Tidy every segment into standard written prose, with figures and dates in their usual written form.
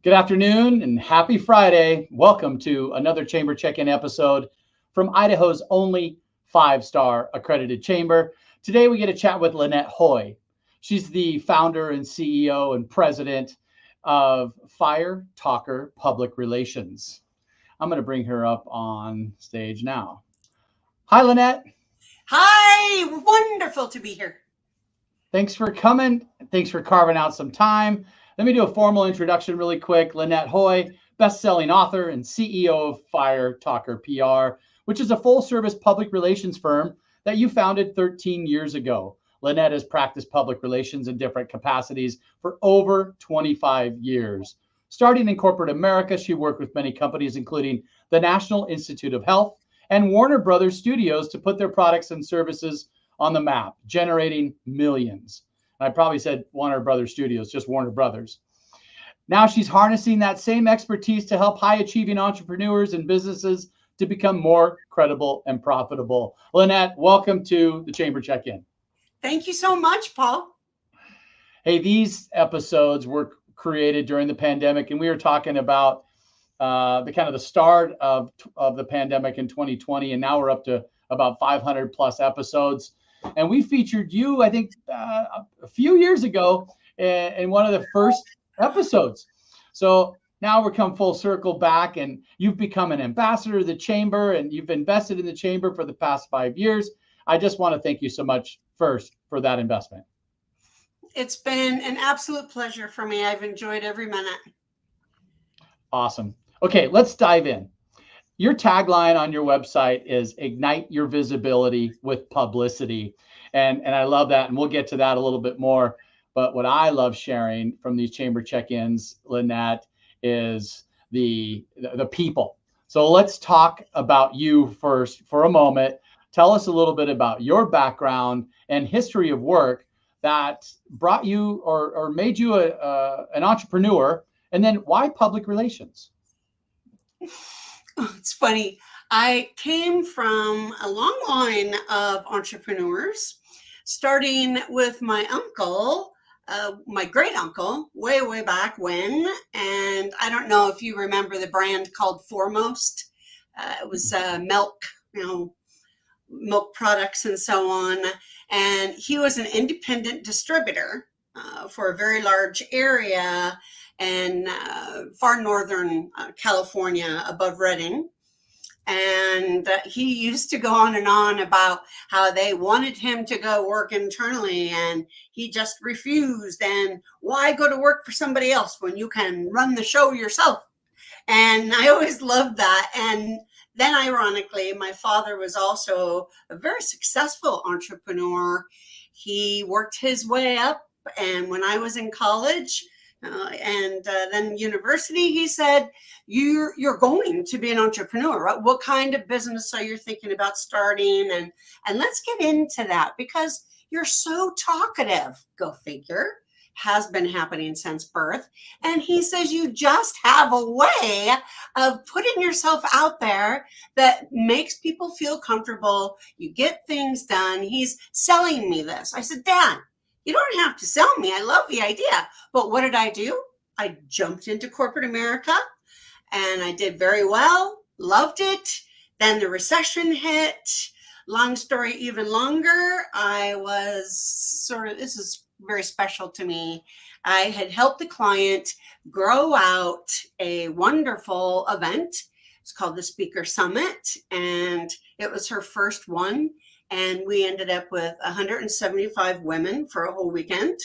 Good afternoon and happy Friday. Welcome to another Chamber Check-In episode from Idaho's only 5-star accredited chamber. Today we get a chat with Lynette Hoy. She's the founder and CEO and president of Firetalker Public Relations. I'm going to bring her up on stage now. Hi, Lynette. Hi, wonderful to be here. Thanks for coming. Thanks for carving out some time. Let me do a formal introduction really quick. Lynette Hoy, best-selling author and CEO of Firetalker PR, which is a full-service public relations firm that you founded 13 years ago. Lynette has practiced public relations in different capacities for over 25 years. Starting in corporate America, she worked with many companies, including the National Institute of Health and Warner Brothers Studios, to put their products and services on the map, generating millions. I probably said Warner Brothers Studios, just Warner Brothers. Now she's harnessing that same expertise to help high-achieving entrepreneurs and businesses to become more credible and profitable. Lynette, welcome to the Chamber Check-In. Thank you so much, Paul. Hey, these episodes were created during the pandemic, and we were talking about the start of the pandemic in 2020, and now we're up to about 500 plus episodes. And we featured you, I think, a few years ago in one of the first episodes. So now we're come full circle back, and you've become an ambassador of the chamber, and you've invested in the chamber for the past 5 years. I just want to thank you so much first for that investment. It's been an absolute pleasure for me. I've enjoyed every minute. Awesome. Okay, let's dive in. Your tagline on your website is ignite your visibility with publicity. And I love that. And we'll get to that a little bit more. But what I love sharing from these chamber check-ins, Lynette, is the people. So let's talk about you first for a moment. Tell us a little bit about your background and history of work that brought you or made you an entrepreneur. And then why public relations? Oh, it's funny. I came from a long line of entrepreneurs, starting with my uncle, my great uncle, way back when. And I don't know if you remember the brand called Foremost. It was milk, milk products and so on. And he was an independent distributor for a very large area in far northern California above Redding. And he used to go on and on about how they wanted him to go work internally and he just refused. And why go to work for somebody else when you can run the show yourself? And I always loved that. And then ironically, my father was also a very successful entrepreneur. He worked his way up. And when I was in college, and then university, he said, you're going to be an entrepreneur, right? What kind of business are you thinking about starting? And let's get into that because you're so talkative, go figure, has been happening since birth. And he says, you just have a way of putting yourself out there that makes people feel comfortable. You get things done. He's selling me this. I said, Dad, you don't have to sell me. I love the idea. But what did I do? I jumped into corporate America and I did very well, loved it. Then the recession hit. Long story even longer. I was this is very special to me. I had helped the client grow out a wonderful event. It's called the Speaker Summit, and it was her first one. And we ended up with 175 women for a whole weekend.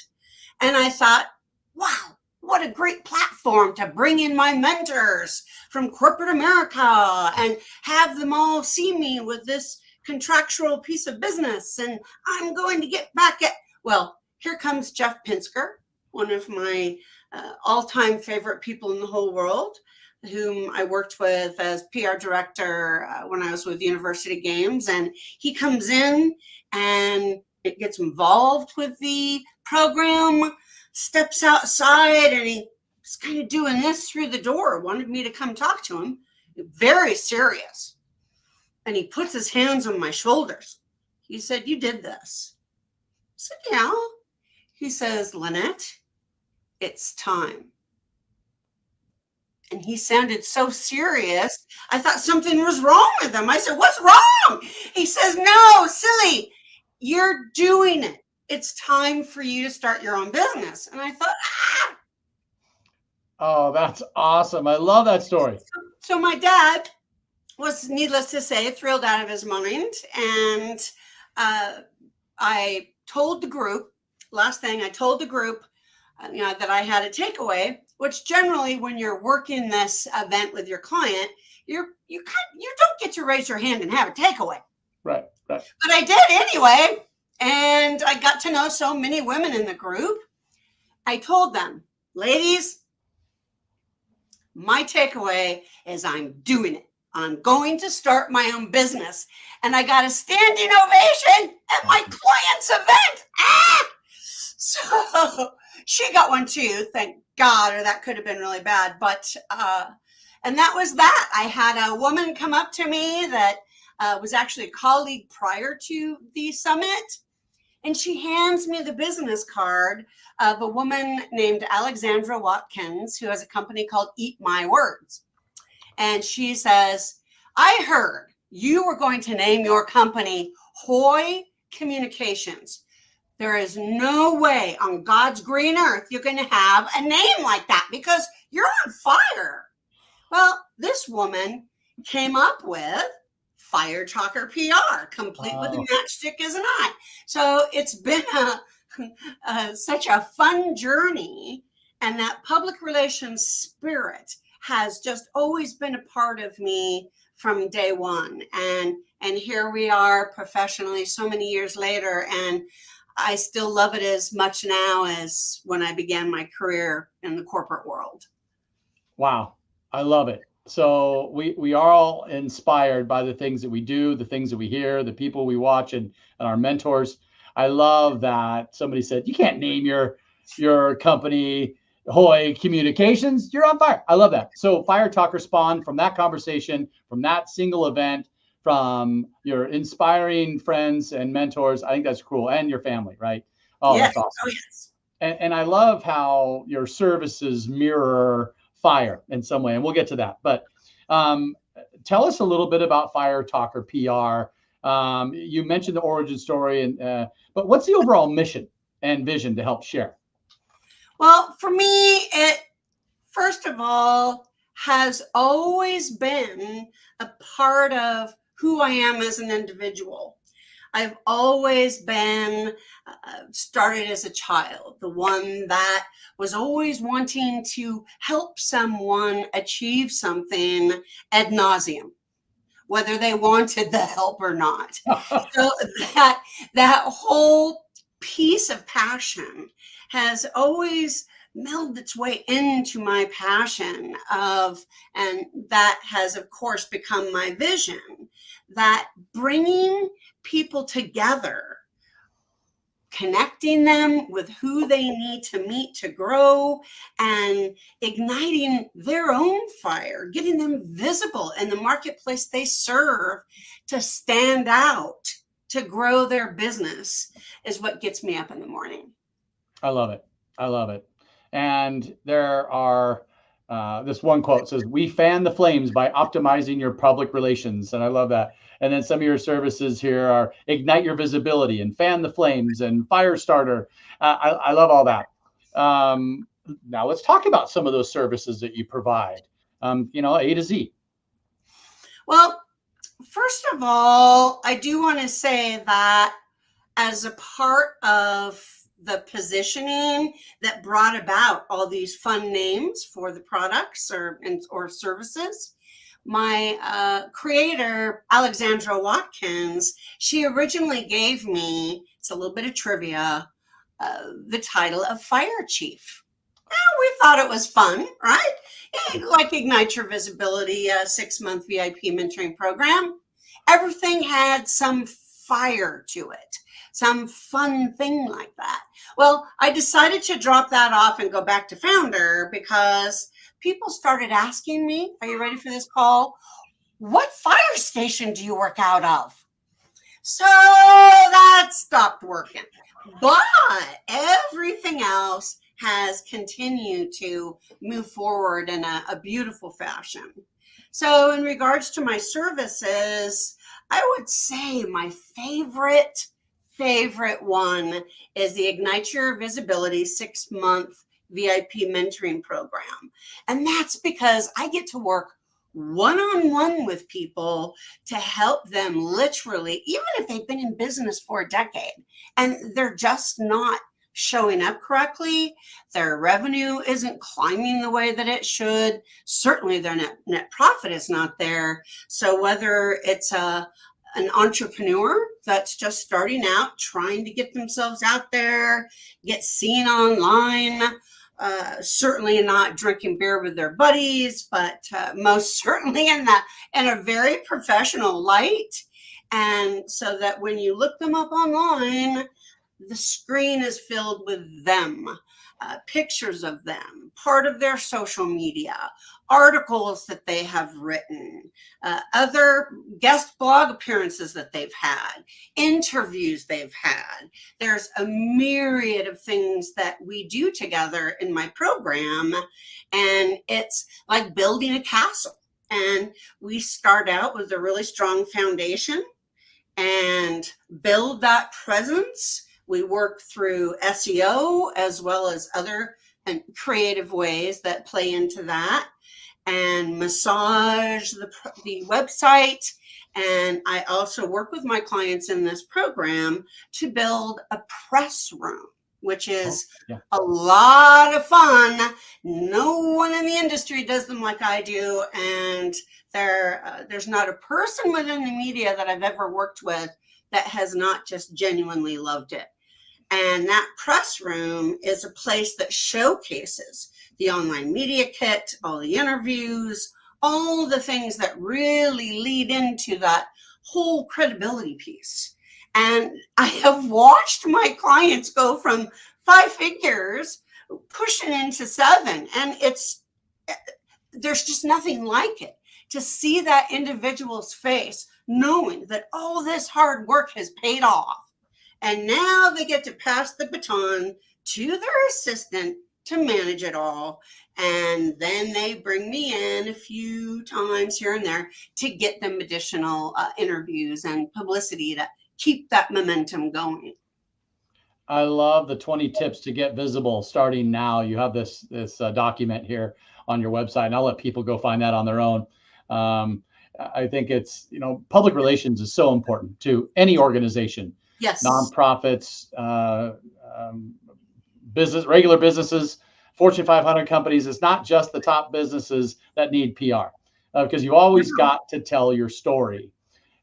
And I thought, wow, what a great platform to bring in my mentors from corporate America and have them all see me with this contractual piece of business. And I'm going to get back at, well, here comes Jeff Pinsker, one of my all-time favorite people in the whole world, whom I worked with as PR director when I was with University Games. And he comes in and it gets involved with the program, steps outside, and he's kind of doing this through the door, wanted me to come talk to him, very serious. And he puts his hands on my shoulders. He said, you did this. I said, yeah. He says, Lynette, it's time. And he sounded so serious. I thought something was wrong with him. I said, "What's wrong?" He says, "No, silly, you're doing it. It's time for you to start your own business." And I thought, ah. Oh, that's awesome. I love that story. So my dad was, needless to say, thrilled out of his mind. And I told the group, last thing I told the group, that I had a takeaway, which generally when you're working this event with your client, you don't get to raise your hand and have a takeaway. Right. But I did anyway. And I got to know so many women in the group. I told them, ladies, my takeaway is I'm doing it. I'm going to start my own business. And I got a standing ovation at my client's event. Ah! So she got one too, thank God, or that could have been really bad. But, and that was that. I had a woman come up to me that was actually a colleague prior to the summit. And she hands me the business card of a woman named Alexandra Watkins, who has a company called Eat My Words. And she says, "I heard you were going to name your company Hoy Communications. There is no way on God's green earth you're going to have a name like that because you're on fire." Well, this woman came up with Firetalker PR, complete with a matchstick as an eye. So it's been such a fun journey, and that public relations spirit has just always been a part of me from day one. And here we are professionally so many years later, and I still love it as much now as when I began my career in the corporate world. Wow. I love it. So we are all inspired by the things that we do, the things that we hear, the people we watch, and our mentors. I love that somebody said, "You can't name your company Hoy Communications. You're on fire." I love that. So Fire Talker spawned from that conversation, from that single event, from your inspiring friends and mentors. I think that's cool. And your family, right? Oh, yes. That's awesome. Oh, yes. And I love how your services mirror fire in some way, and we'll get to that. But tell us a little bit about Firetalker PR. You mentioned the origin story, but what's the overall mission and vision to help share? Well, for me, it first of all has always been a part of who I am as an individual. I've always been started as a child, the one that was always wanting to help someone achieve something ad nauseum, whether they wanted the help or not. So that whole piece of passion has always melded its way into my passion and that has, of course, become my vision, that bringing people together, connecting them with who they need to meet to grow, and igniting their own fire, getting them visible in the marketplace they serve to stand out, to grow their business, is what gets me up in the morning. I love it. I love it. And there are, this one quote says, "We fan the flames by optimizing your public relations." And I love that. And then some of your services here are ignite your visibility and fan the flames and fire starter. I love all that. Now let's talk about some of those services that you provide, A to Z. Well, first of all, I do want to say that as a part of the positioning that brought about all these fun names for the products or services, my creator, Alexandra Watkins, she originally gave me, it's a little bit of trivia, the title of Fire Chief. Well, we thought it was fun, right? Like Ignite Your Visibility, a 6-month VIP mentoring program. Everything had some fire to it, some fun thing like that. Well, I decided to drop that off and go back to founder because people started asking me, are you ready for this, Paul? What fire station do you work out of? So that stopped working. But everything else has continued to move forward in a beautiful fashion. So in regards to my services, I would say my favorite one is the Ignite Your Visibility 6-month VIP mentoring program. And that's because I get to work one-on-one with people to help them literally, even if they've been in business for a decade and they're just not showing up correctly, their revenue isn't climbing the way that it should, certainly their net profit is not there. So whether it's an entrepreneur that's just starting out, trying to get themselves out there, get seen online, certainly not drinking beer with their buddies, but most certainly in a very professional light. And so that when you look them up online, the screen is filled with them, pictures of them, part of their social media, articles that they have written, other guest blog appearances that they've had, interviews they've had. There's a myriad of things that we do together in my program, and it's like building a castle. And we start out with a really strong foundation and build that presence. We work through SEO as well as other creative ways that play into that, and massage the website. And I also work with my clients in this program to build a press room, which is a lot of fun. No one in the industry does them like I do. And there's not a person within the media that I've ever worked with that has not just genuinely loved it. And that press room is a place that showcases the online media kit, all the interviews, all the things that really lead into that whole credibility piece. And I have watched my clients go from 5 figures pushing into 7. And there's just nothing like it to see that individual's face, knowing that all this hard work has paid off. And now they get to pass the baton to their assistant to manage it all. And then they bring me in a few times here and there to get them additional interviews and publicity to keep that momentum going. I love the 20 tips to get visible starting now. You have this document here on your website, and I'll let people go find that on their own. I think it's, public relations is so important to any organization. Yes. Nonprofits, regular businesses, Fortune 500 companies. It's not just the top businesses that need PR, because you always got to tell your story.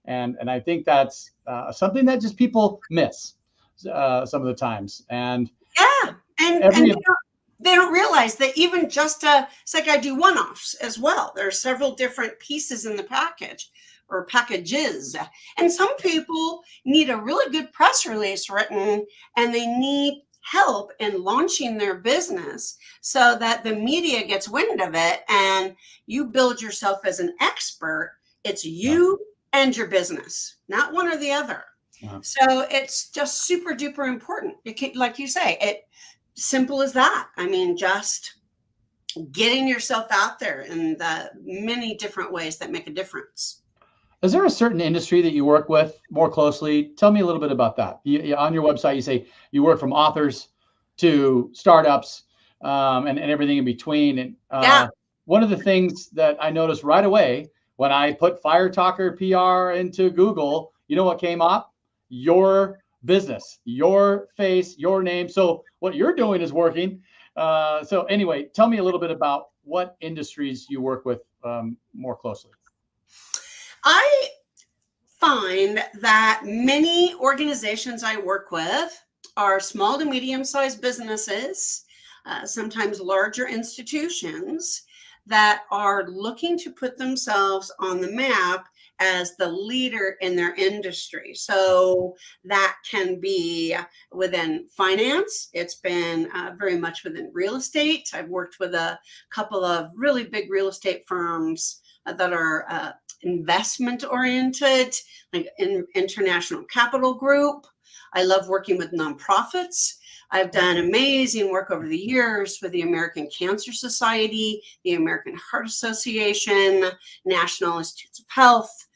And I think that's something that just people miss some of the times. And they don't realize that even just it's like I do one-offs as well. There are several different pieces in the package or packages. And some people need a really good press release written, and they need help in launching their business so that the media gets wind of it and you build yourself as an expert. It's you and your business, not one or the other. So it's just super duper important. Like you say, it simple as that. I mean, just getting yourself out there in the many different ways that make a difference. Is there a certain industry that you work with more closely? Tell me a little bit about that. On your website, you say you work from authors to startups and everything in between. And one of the things that I noticed right away when I put Firetalker PR into Google, you know what came up? Your business, your face, your name. So what you're doing is working. So anyway, tell me a little bit about what industries you work with more closely. I find that many organizations I work with are small to medium-sized businesses, sometimes larger institutions that are looking to put themselves on the map as the leader in their industry. So that can be within finance. It's been very much within real estate. I've worked with a couple of really big real estate firms that are investment oriented, like International Capital Group. I love working with nonprofits. I've done amazing work over the years with the American Cancer Society, the American Heart Association, National Institutes of Health,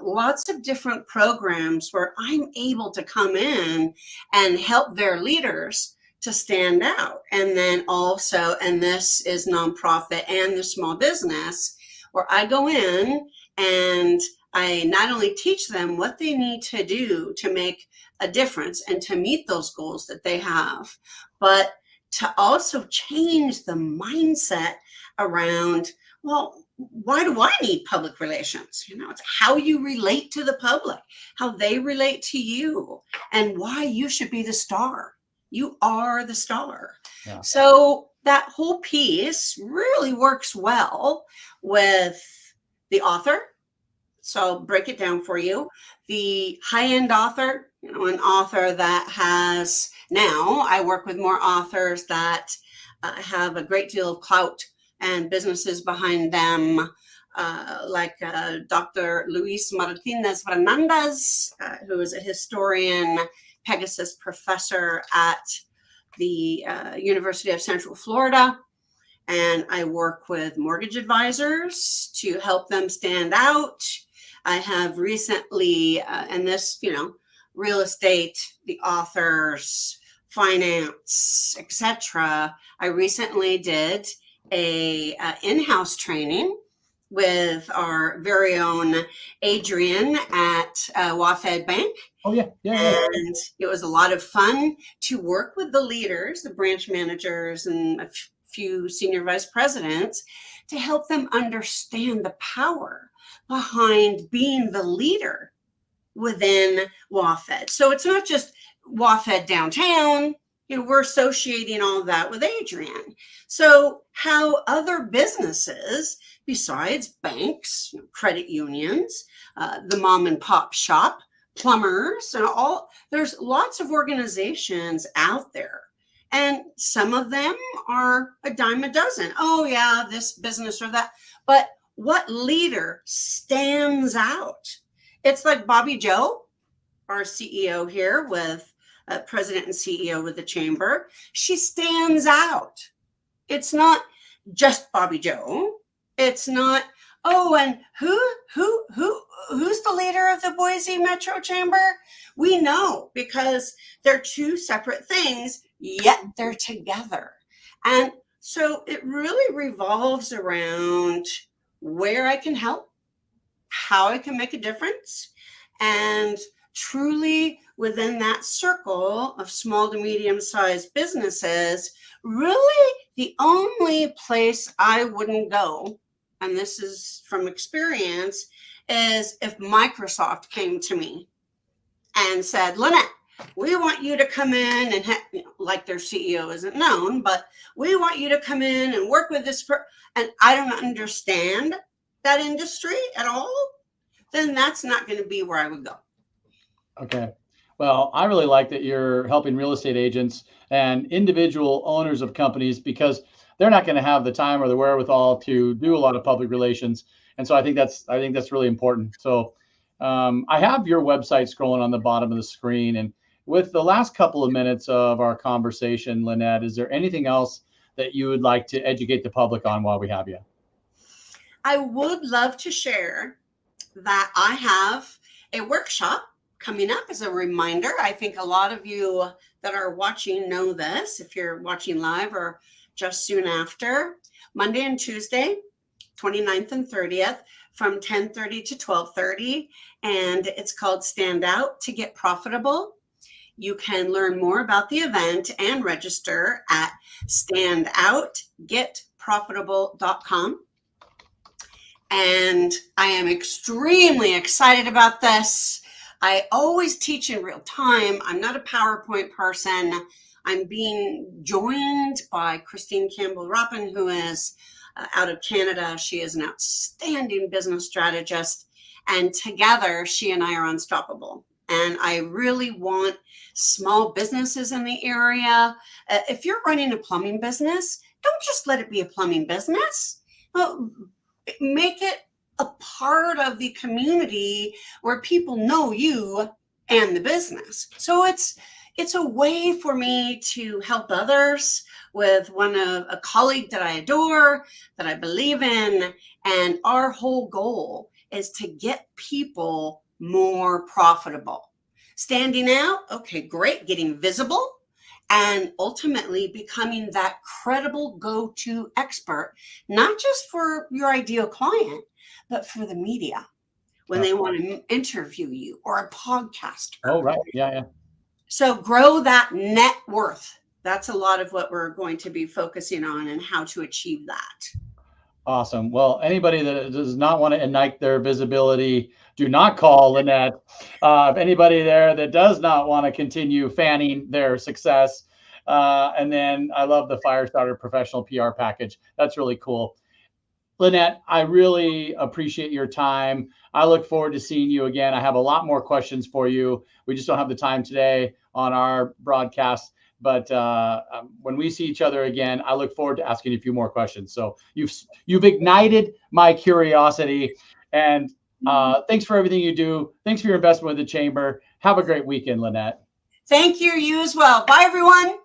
lots of different programs where I'm able to come in and help their leaders to stand out. And then also, and this is nonprofit and the small business, where I go in and I not only teach them what they need to do to make a difference and to meet those goals that they have, but to also change the mindset around, well, why do I need public relations? It's how you relate to the public, how they relate to you, and why you should be the star. You are the star. Yeah. So that whole piece really works well with the author. So I'll break it down for you. The high-end author, an author that has, now I work with more authors that have a great deal of clout and businesses behind them, like Dr. Luis Martinez Fernandez, who is a historian, Pegasus professor at the University of Central Florida. And I work with mortgage advisors to help them stand out. I have recently, and this, real estate, the authors, finance, etc. I recently did a in-house training with our very own Adrian at WaFd Bank. Oh, yeah. And it was a lot of fun to work with the leaders, the branch managers, and a few senior vice presidents to help them understand the power behind being the leader within WaFd. So it's not just WaFd downtown. We're associating all of that with Adrian. So how other businesses, besides banks, credit unions, the mom and pop shop, plumbers, and there's lots of organizations out there. And some of them are a dime a dozen. Oh yeah, this business or that. But what leader stands out? It's like Bobby Joe, our CEO here with president and CEO with the chamber. She stands out. It's not just Bobby Joe. It's not, oh, and who's the leader of the Boise Metro Chamber? We know, because they're two separate things, yet they're together. And so it really revolves around where I can help, how I can make a difference, and truly within that circle of small to medium-sized businesses, really the only place I wouldn't go, and this is from experience, is if Microsoft came to me and said, Lynette, we want you to come in and, like their CEO isn't known, but we want you to come in and work with this, and I don't understand that industry at all, then that's not going to be where I would go. Okay. Well, I really like that you're helping real estate agents and individual owners of companies, because they're not going to have the time or the wherewithal to do a lot of public relations. And so I think that's really important. So I have your website scrolling on the bottom of the screen. And with the last couple of minutes of our conversation, Lynette, is there anything else that you would like to educate the public on while we have you? I would love to share that I have a workshop coming up. As a reminder, I think a lot of you that are watching know this, if you're watching live or just soon after. Monday and Tuesday, 29th and 30th, from 10:30 to 12:30, and it's called Stand Out to Get Profitable. You can learn more about the event and register at standoutgetprofitable.com. And I am extremely excited about this. I always teach in real time. I'm not a PowerPoint person. I'm being joined by Christine Campbell-Roppin, who is out of Canada. She is an outstanding business strategist. And together, she and I are unstoppable. And I really want small businesses in the area. If you're running a plumbing business, don't just let it be a plumbing business. Make it a part of the community where people know you and the business. So it's a way for me to help others with a colleague that I adore, that I believe in. And our whole goal is to get people more profitable. Standing out, okay, great, getting visible, and ultimately becoming that credible go-to expert, not just for your ideal client, but for the media when they want to interview you, or a podcaster. Oh, right. Yeah. So grow that net worth. That's a lot of what we're going to be focusing on and how to achieve that. Awesome. Well, anybody that does not want to ignite their visibility, do not call Lynette. If anybody there that does not want to continue fanning their success, and then I love the Firestarter professional PR package. That's really cool. Lynette, I really appreciate your time. I look forward to seeing you again. I have a lot more questions for you. We just don't have the time today on our broadcast. But when we see each other again, I look forward to asking you a few more questions. So you've ignited my curiosity. And thanks for everything you do. Thanks for your investment with the Chamber. Have a great weekend, Lynette. Thank you. You as well. Bye, everyone.